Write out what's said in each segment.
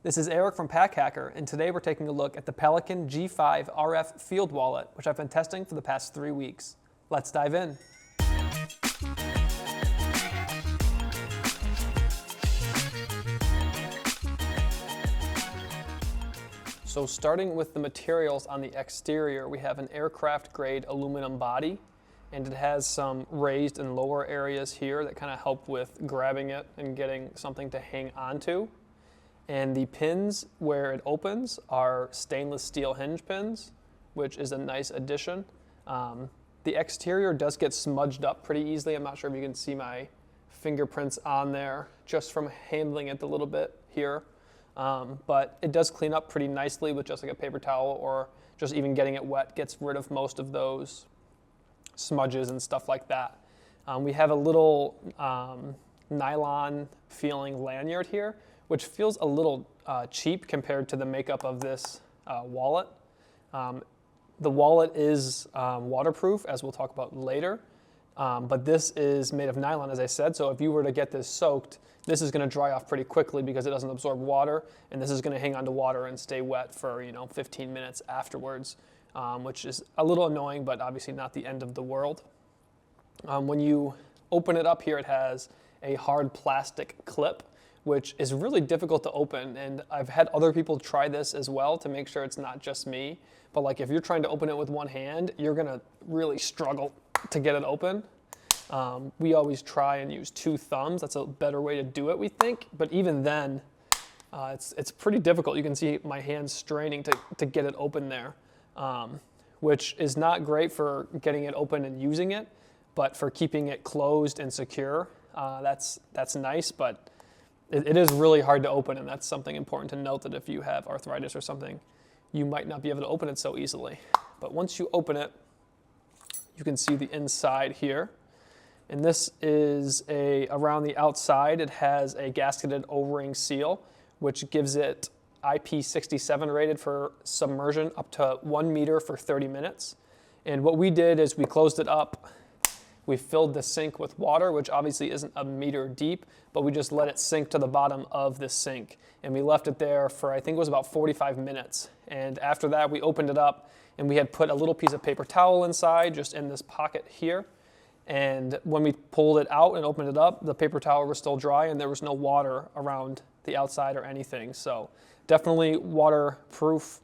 This is Eric from Pack Hacker, and today we're taking a look at the Pelican G5 RF Field Wallet, which I've been testing for the past 3 weeks. Let's dive in. So starting with the materials on the exterior, we have an aircraft grade aluminum body, and it has some raised and lower areas here that kind of help with grabbing it and getting something to hang onto. And the pins where it opens are stainless steel hinge pins, which is a nice addition. The exterior does get smudged up pretty easily. I'm not sure if you can see my fingerprints on there just from handling it a little bit here. But it does clean up pretty nicely with just like a paper towel, or just even getting it wet gets rid of most of those smudges and stuff like that. We have a little nylon feeling lanyard here, which feels a little cheap compared to the makeup of this wallet. The wallet is waterproof, as we'll talk about later, but this is made of nylon, as I said, so if you were to get this soaked, this is going to dry off pretty quickly because it doesn't absorb water, and this is going to hang onto water and stay wet for 15 minutes afterwards, which is a little annoying, but obviously not the end of the world. When you open it up here, it has a hard plastic clip, which is really difficult to open, and I've had other people try this as well to make sure it's not just me. But like if you're trying to open it with one hand, you're gonna really struggle to get it open. We always try and use 2 thumbs. That's a better way to do it, we think. But even then, it's pretty difficult. You can see my hands straining to get it open there, which is not great for getting it open and using it, but for keeping it closed and secure, that's nice. But it is really hard to open, and that's something important to note, that if you have arthritis or something, you might not be able to open it so easily. But once you open it, you can see the inside here. And this is around the outside, it has a gasketed O-ring seal, which gives it IP67 rated for submersion up to 1 meter for 30 minutes. And what we did is we closed it up. We filled the sink with water, which obviously isn't a meter deep, but we just let it sink to the bottom of the sink. And we left it there for, I think it was about 45 minutes. And after that, we opened it up, and we had put a little piece of paper towel inside, just in this pocket here. And when we pulled it out and opened it up, the paper towel was still dry, and there was no water around the outside or anything. So definitely waterproof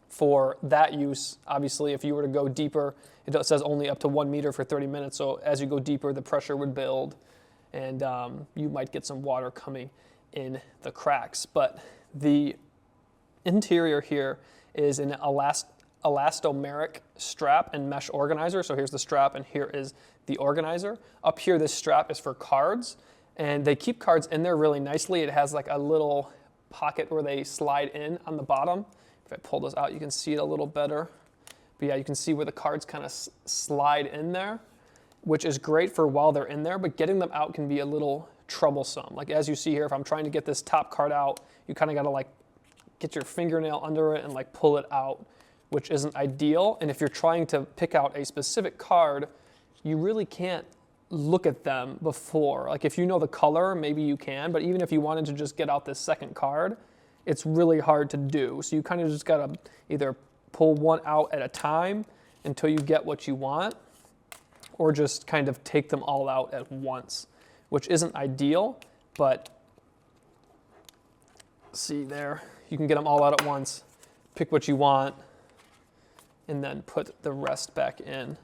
for that use. Obviously, if you were to go deeper, it says only up to 1 meter for 30 minutes. So as you go deeper, the pressure would build, and you might get some water coming in the cracks. But the interior here is an elastomeric strap and mesh organizer. So here's the strap, and here is the organizer. Up here, this strap is for cards, and they keep cards in there really nicely. It has like a little pocket where they slide in on the bottom. If I pull this out, you can see it a little better. But yeah, you can see where the cards kind of slide in there, which is great for while they're in there, but getting them out can be a little troublesome. Like as you see here, if I'm trying to get this top card out, you kind of got to like get your fingernail under it and like pull it out, which isn't ideal. And if you're trying to pick out a specific card, you really can't look at them before. Like if you know the color, maybe you can, but even if you wanted to just get out this second card, it's really hard to do. So you kind of just gotta either pull one out at a time until you get what you want, or just kind of take them all out at once, which isn't ideal, but see there, you can get them all out at once, pick what you want, and then put the rest back in.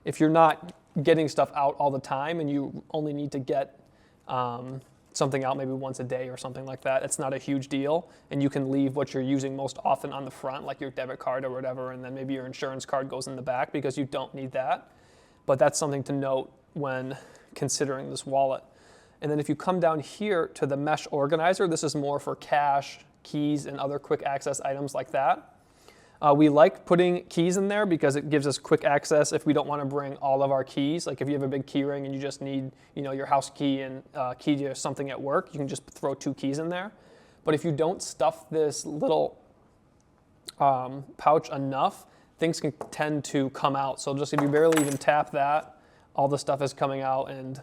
If you're not getting stuff out all the time and you only need to get something out maybe once a day or something like that, it's not a huge deal, and you can leave what you're using most often on the front, like your debit card or whatever, and then maybe your insurance card goes in the back because you don't need that. But that's something to note when considering this wallet. And then if you come down here to the mesh organizer, this is more for cash, keys, and other quick access items like that. We like putting keys in there because it gives us quick access if we don't want to bring all of our keys. Like if you have a big key ring and you just need, your house key and key to something at work, you can just throw 2 keys in there. But if you don't stuff this little pouch enough, things can tend to come out. So just if you barely even tap that, all the stuff is coming out, and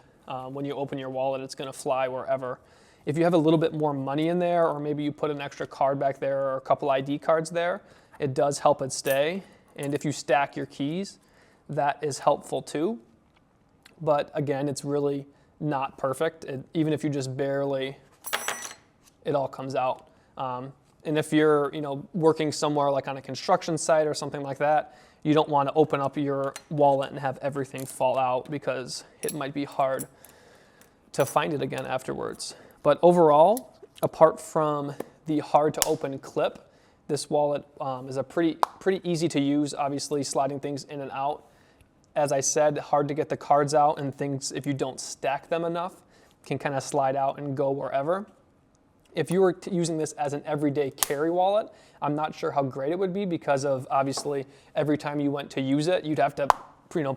when you open your wallet, it's going to fly wherever. If you have a little bit more money in there, or maybe you put an extra card back there or a couple ID cards there, it does help it stay. And if you stack your keys, that is helpful too. But again, it's really not perfect. Even if you just barely, it all comes out. And if you're working somewhere like on a construction site or something like that, you don't want to open up your wallet and have everything fall out because it might be hard to find it again afterwards. But overall, apart from the hard to open clip, this wallet is a pretty easy to use, obviously sliding things in and out. As I said, hard to get the cards out, and things, if you don't stack them enough, can kind of slide out and go wherever. If you were using this as an everyday carry wallet, I'm not sure how great it would be because of obviously every time you went to use it, you'd have to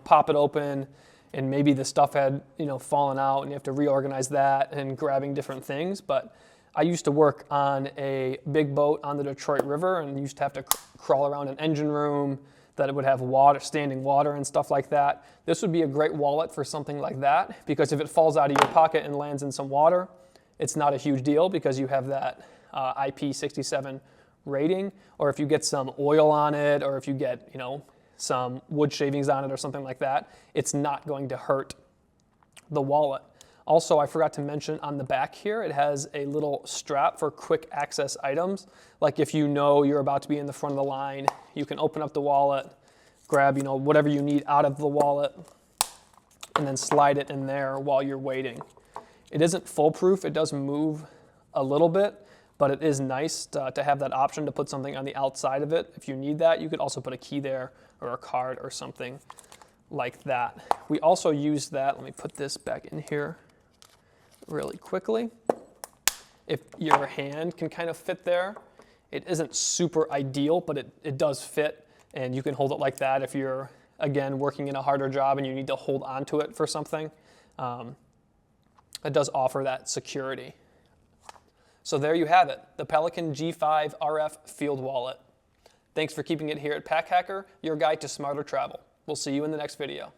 pop it open, and maybe the stuff had fallen out and you have to reorganize that and grabbing different things. But I used to work on a big boat on the Detroit River and used to have to crawl around an engine room that it would have water, standing water and stuff like that. This would be a great wallet for something like that, because if it falls out of your pocket and lands in some water, it's not a huge deal because you have that IP67 rating. Or if you get some oil on it, or if you get some wood shavings on it or something like that, it's not going to hurt the wallet. Also, I forgot to mention on the back here, it has a little strap for quick access items. Like if you're about to be in the front of the line, you can open up the wallet, grab whatever you need out of the wallet, and then slide it in there while you're waiting. It isn't foolproof, it does move a little bit, but it is nice to have that option to put something on the outside of it. If you need that, you could also put a key there or a card or something like that. We also use that, let me put this back in here really quickly. If your hand can kind of fit there, it isn't super ideal, but it does fit, and you can hold it like that if you're, again, working in a harder job and you need to hold onto it for something. It does offer that security. So there you have it, the Pelican G5 RF Field Wallet. Thanks for keeping it here at Pack Hacker, your guide to smarter travel. We'll see you in the next video.